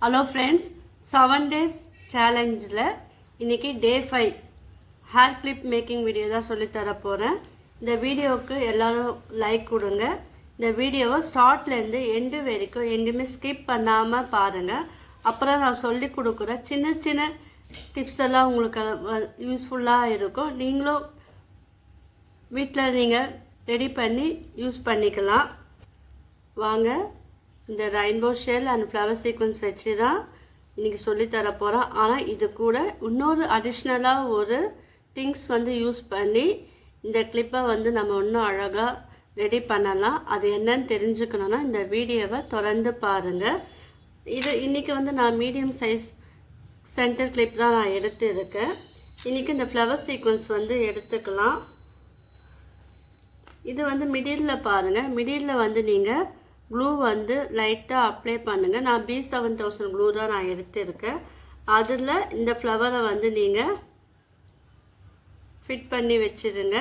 Hello friends, 7 days challenge இன்னைக்கு day 5 hair clip making video தான் சொல்லி தர போறேன். இந்த வீடியோக்கு எல்லாரும் லைக் கொடுங்க. இந்த வீடியோவை ஸ்டார்ட்ல இருந்து எண்ட் வரைக்கும் எங்கேயுமே ஸ்கிப் பண்ணாம பாருங்க. அப்புறம் நான் சொல்லி கொடுக்குற சின்ன சின்ன டிப்ஸ் எல்லாம் உங்களுக்கு யூஸ்ஃபுல்லா இருக்கும். நீங்களும் வீட்டில் நீங்கள் ரெடி பண்ணி யூஸ் பண்ணிக்கலாம். வாங்க, இந்த rainbow shell and flower sequence வச்சு தான் இன்றைக்கி சொல்லித்தர போகிறோம். ஆனால் இது கூட இன்னொரு அடிஷ்னலாக ஒரு திங்ஸ் யூஸ் பண்ணி இந்த கிளிப்பை நம்ம இன்னும் அழகாக ரெடி பண்ணலாம். அது என்னன்னு தெரிஞ்சுக்கணுன்னா இந்த வீடியோவை தொடர்ந்து பாருங்கள். இது இன்றைக்கி நான் மீடியம் சைஸ் சென்டர் கிளிப் தான் நான் எடுத்து இருக்கேன். இன்றைக்கி இந்த ஃப்ளவர் சீக்வன்ஸ் எடுத்துக்கலாம். இது மிடில் பாருங்கள். மிடில் நீங்கள் க்ளூ லைட்டாக அப்ளை பண்ணுங்கள். நான் B7000 க்ளூ தான் நான் எடுத்திருக்கேன். அதில் இந்த ஃப்ளவரை நீங்கள் ஃபிட் பண்ணி வச்சுருங்க.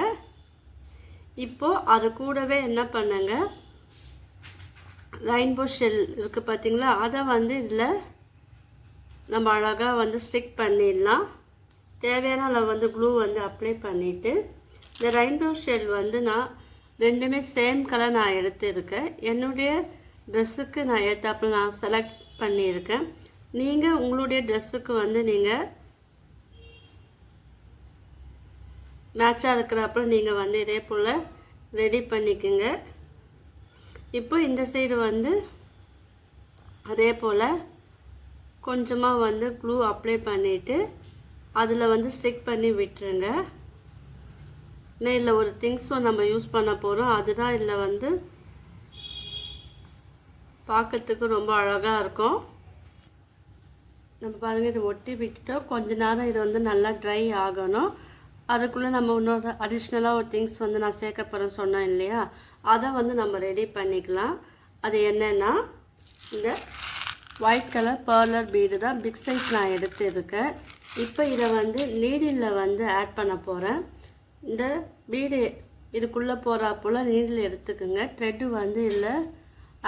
இப்போது அது கூடவே என்ன பண்ணுங்க, ரெயின்போ ஷெல் இருக்குது பார்த்தீங்களா, அதை இதில் நம்ம அழகாக ஸ்டிக் பண்ணிடலாம். தேவையான அளவு க்ளூ அப்ளை பண்ணிவிட்டு இந்த ரெயின்போ ஷெல் நான் ரெண்டுமே சேம் கலர் நான் எடுத்துருக்கேன். என்னுடைய ட்ரெஸ்ஸுக்கு நான் ஏற்றாப்புல நான் செலக்ட் பண்ணியிருக்கேன். நீங்கள் உங்களுடைய ட்ரெஸ்ஸுக்கு நீங்கள் மேட்சாக இருக்கிறப்ப நீங்கள் இதே போல் ரெடி பண்ணிக்கோங்க. இப்போ இந்த சைடு அதே போல் கொஞ்சமாக க்ளூ அப்ளை பண்ணிவிட்டு அதில் ஸ்டிக் பண்ணி விட்டுருங்க. இதில் ஒரு திங்ஸும் நம்ம யூஸ் பண்ண போகிறோம். அதுதான் இதில் பார்க்கறதுக்கு ரொம்ப அழகாக இருக்கும். நம்ம பாருங்கள், இதை ஒட்டி விட்டுட்டோம். கொஞ்ச நேரம் இது நல்லா ட்ரை ஆகணும். அதுக்குள்ளே நம்ம இன்னொரு அடிஷ்னலாக ஒரு திங்ஸ் நான் சேர்க்க போகிறேன்னு சொன்னோம் இல்லையா, அதை நம்ம ரெடி பண்ணிக்கலாம். அது என்னென்னா இந்த ஒயிட் கலர் பர்லர் பீடு தான் பிக் சைஸ் நான் எடுத்து இருக்கேன். இப்போ இதை நீடில் ஆட் பண்ண போகிறேன். இந்த பீடு இதுக்குள்ளே போகிறாப்போல் நீடில் எடுத்துக்குங்க. த்ரெட்டு இதில்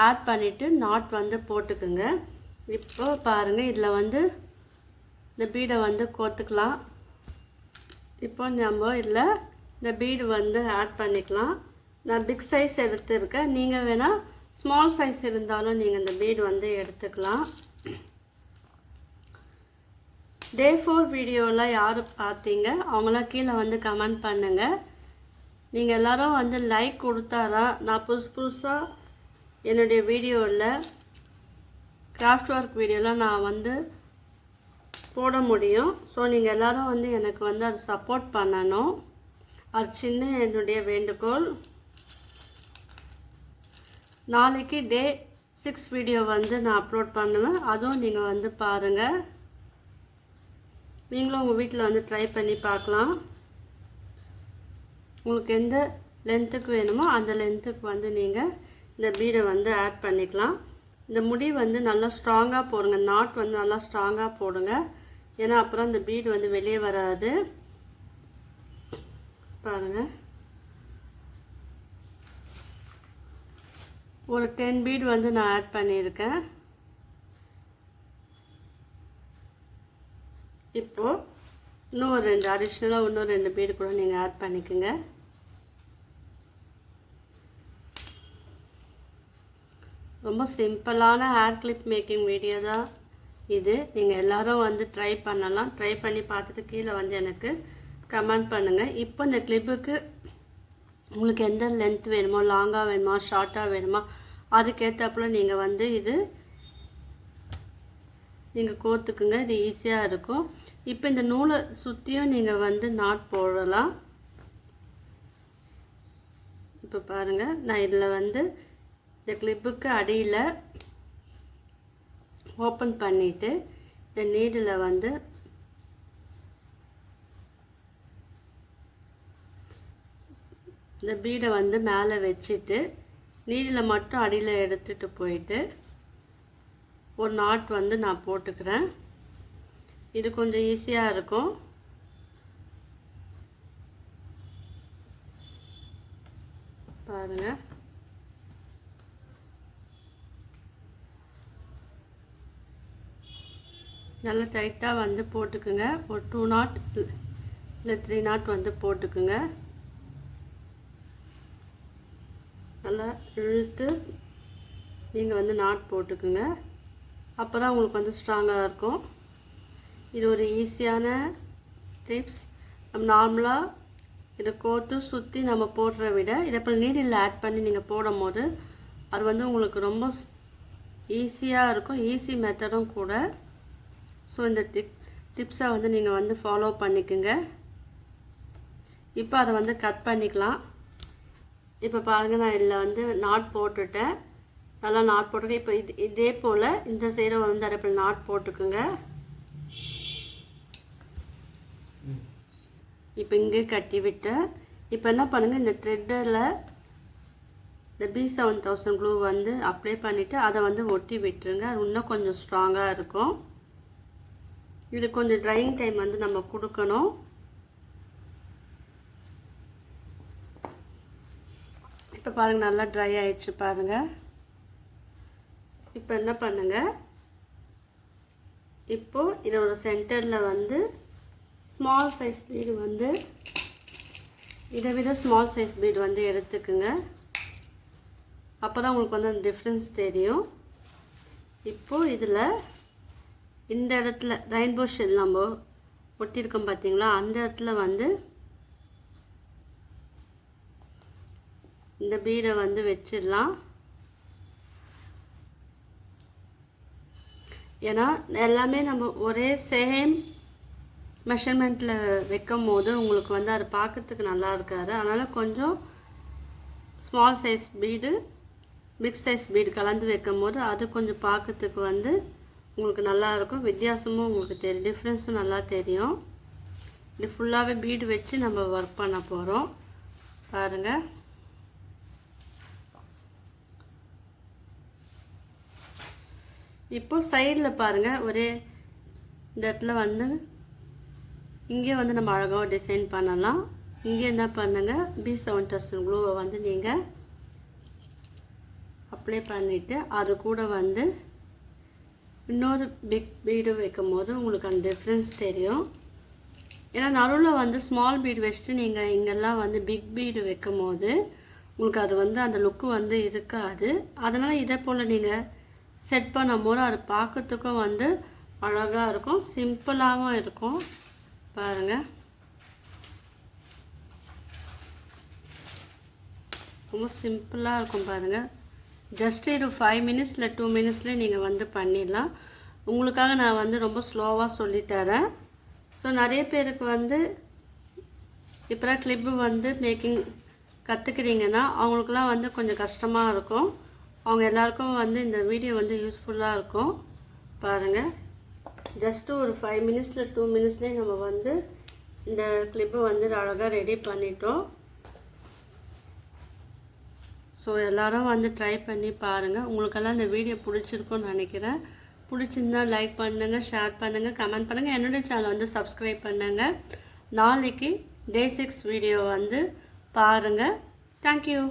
ஆட் பண்ணிவிட்டு நாட் போட்டுக்குங்க. இப்போ பாருங்கள், இதில் இந்த பீடை கோத்துக்கலாம். இப்போ நம்ம இதில் இந்த பீடு ஆட் பண்ணிக்கலாம். நான் பிக் சைஸ் எடுத்துருக்கேன். நீங்கள் வேணால் ஸ்மால் சைஸ் இருந்தாலும் நீங்கள் இந்த பீடு எடுத்துக்கலாம். டே 4 வீடியோவில் யார் பார்த்தீங்க அவங்களாம் கீழே கமெண்ட் பண்ணுங்கள். நீங்கள் எல்லோரும் லைக் கொடுத்தாதான் நான் புதுசாக என்னுடைய வீடியோவில் கிராஃப்ட் ஒர்க் வீடியோவில் நான் போட முடியும். ஸோ நீங்கள் எல்லோரும் எனக்கு அதை சப்போர்ட் பண்ணணும். அது சின்ன என்னுடைய வேண்டுகோள். நாளைக்கு டே 6 வீடியோ நான் அப்லோட் பண்ணுவேன். அதுவும் நீங்கள் பாருங்கள். நீங்களும் உங்கள் வீட்டில் ட்ரை பண்ணி பார்க்கலாம். உங்களுக்கு எந்த லென்த்துக்கு வேணுமோ அந்த லென்த்துக்கு நீங்கள் இந்த பீடை ஆட் பண்ணிக்கலாம். இந்த முடி நல்லா ஸ்ட்ராங்காக போடுங்க. நாட் நல்லா ஸ்ட்ராங்காக போடுங்க. ஏன்னா அப்புறம் இந்த பீடு வெளியே வராது. பாருங்கள், ஒரு 10 பீடு நான் ஆட் பண்ணியிருக்கேன். இப்போது இன்னும் ஒரு 2 அடிஷ்னலாக இன்னும் 2 பீடு கூட நீங்கள் ஆட் பண்ணிக்கோங்க. ரொம்ப சிம்பிளான ஹேர் கிளிப் மேக்கிங் வீடியோ தான் இது. நீங்கள் எல்லோரும் ட்ரை பண்ணலாம். ட்ரை பண்ணி பார்த்துட்டு கீழே எனக்கு கமெண்ட் பண்ணுங்கள். இப்போ இந்த கிளிப்புக்கு உங்களுக்கு எந்த லென்த் வேணுமோ, லாங்காக வேணுமா, ஷார்ட்டாக வேணுமா, அதுக்கேற்றப்பல நீங்கள் இது நீங்கள் கோத்துக்குங்க. இது ஈஸியாக இருக்கும். இப்போ இந்த நூலை சுற்றியும் நீங்கள் நாட் போடலாம். இப்போ பாருங்கள், நான் இதில் இந்த கிளிப்புக்கு அடியில் ஓப்பன் பண்ணிவிட்டு இந்த நீடில் இந்த பீடை மேலே வச்சுட்டு நீடில் மட்டும் அடியில் எடுத்துகிட்டு போயிட்டு ஒரு நாட் நான் போட்டுக்கிறேன். இது கொஞ்சம் ஈஸியாக இருக்கும். பாருங்கள், நல்லா டைட்டாக வந்து போட்டுக்குங்க. ஒரு 2 நாட் இல்லை 3 நாட் வந்து போட்டுக்குங்க. நல்லா இழுத்து நீங்கள் வந்து நாட் போட்டுக்குங்க. அப்போ தான் உங்களுக்கு வந்து ஸ்ட்ராங்காக இருக்கும். இது ஒரு ஈஸியான டிப்ஸ். நம்ம நார்மலாக இதை கோர்த்து சுற்றி நம்ம போடுற விட இதை இப்போ நீடில் ஆட் பண்ணி நீங்கள் போடும் போது அது வந்து உங்களுக்கு ரொம்ப ஈஸியாக இருக்கும். ஈஸி மெத்தடும் கூட. ஸோ இந்த டிப்ஸை வந்து நீங்கள் வந்து ஃபாலோ பண்ணிக்கோங்க. இப்போ அதை வந்து கட் பண்ணிக்கலாம். இப்போ பாருங்கள், நான் இதில் வந்து நாட் போட்டுட்டேன். நல்லா நாட் போட்டுருக்கேன். இப்போ இதே போல் இந்த சைடை வந்து அடுப்பில் நாட் போட்டுக்குங்க. இப்போ இங்கே கட்டி விட்டேன். இப்போ என்ன பண்ணுங்கள், இந்த த்ரெட்டில் இந்த B7000 க்ளூ வந்து அப்ளை பண்ணிவிட்டு அதை வந்து ஒட்டி விட்டுருங்க. அது இன்னும் கொஞ்சம் ஸ்ட்ராங்காக இருக்கும். இது கொஞ்சம் ட்ரையிங் டைம் வந்து நம்ம கொடுக்கணும். இப்போ பாருங்கள், நல்லா ட்ரை ஆயிடுச்சு பாருங்கள். இப்போ என்ன பண்ணுங்கள், இப்போது இதோட சென்டரில் வந்து ஸ்மால் சைஸ் பீடு வந்து இதை விட ஸ்மால் சைஸ் பீடு வந்து எடுத்துக்குங்க. அப்போ தான் உங்களுக்கு வந்து அந்த டிஃப்ரென்ஸ் தெரியும். இப்போது இதில் இந்த இடத்துல ரெயின்போ ஷெல் நம்ம ஒட்டியிருக்கோம் பார்த்தீங்களா, அந்த இடத்துல வந்து இந்த பீடை வந்து வச்சிடலாம். ஏன்னா எல்லாமே நம்ம ஒரே சேம் மெஷர்மெண்ட்டில் வைக்கும் போது உங்களுக்கு வந்து அது பார்க்கறதுக்கு நல்லா இருக்காது. அதனால் கொஞ்சம் small size feed big size feed கலந்து வைக்கும் போது அது கொஞ்சம் பார்க்கறதுக்கு வந்து உங்களுக்கு நல்லாயிருக்கும். வித்தியாசமும் உங்களுக்கு தெரியும், டிஃப்ரென்ஸும் நல்லா தெரியும். இது ஃபுல்லாகவே பீடு வச்சு நம்ம ஒர்க் பண்ண போகிறோம். பாருங்கள், இப்போ சைடில் பாருங்கள், ஒரே இந்த இடத்துல வந்து இங்கே வந்து நம்ம அழகாக டிசைன் பண்ணலாம். இங்கே என்ன பண்ணுங்கள், B7000 க்ளூவை வந்து நீங்கள் அப்ளை பண்ணிவிட்டு அது கூட வந்து இன்னொரு பிக் பீடு வைக்கும் போது உங்களுக்கு அந்த டிஃப்ரென்ஸ் தெரியும். ஏன்னா நடுவில் வந்து ஸ்மால் பீடு வச்சுட்டு நீங்கள் இங்கெல்லாம் வந்து பிக் பீடு வைக்கும் போது உங்களுக்கு அது வந்து அந்த லுக்கு வந்து இருக்காது. அதனால் இதே போல் நீங்கள் செட் பண்ணும் போது அது பார்க்கறதுக்கும் வந்து அழகாக இருக்கும், சிம்பிளாகவும் இருக்கும். பாருங்கள், ரொம்ப சிம்பிளாக இருக்கும் பாருங்கள். ஜஸ்ட் இது 5 மினிட்ஸ் இல்லை 2 மினிட்ஸ்லேயே நீங்கள் வந்து பண்ணிடலாம். உங்களுக்காக நான் வந்து ரொம்ப ஸ்லோவாக சொல்லித்தரேன். ஸோ நிறைய பேருக்கு வந்து இப்போ கிளிப்பு வந்து மேக்கிங் கற்றுக்கிறீங்கன்னா அவங்களுக்குலாம் வந்து கொஞ்சம் கஷ்டமாக இருக்கும். அவங்க எல்லாருக்கும் வந்து இந்த வீடியோ வந்து யூஸ்ஃபுல்லாக இருக்கும். பாருங்கள், ஜஸ்ட்டு ஒரு 5 மினிட்ஸ் இல்லை 2 மினிட்ஸ்லேயே நம்ம வந்து இந்த கிளிப்பை வந்து அழகாக ரெடி பண்ணிட்டோம். ஸோ எல்லோரும் வந்து ட்ரை பண்ணி பாருங்கள். உங்களுக்கெல்லாம் இந்த வீடியோ பிடிச்சிருக்குன்னு நினைக்கிறேன். பிடிச்சிருந்தா லைக் பண்ணுங்கள், ஷேர் பண்ணுங்கள், கமெண்ட் பண்ணுங்கள். என்னுடைய சேனல் வந்து சப்ஸ்கிரைப் பண்ணுங்கள். நாளைக்கு Day 6 வீடியோ வந்து பாருங்கள். தேங்க்யூ.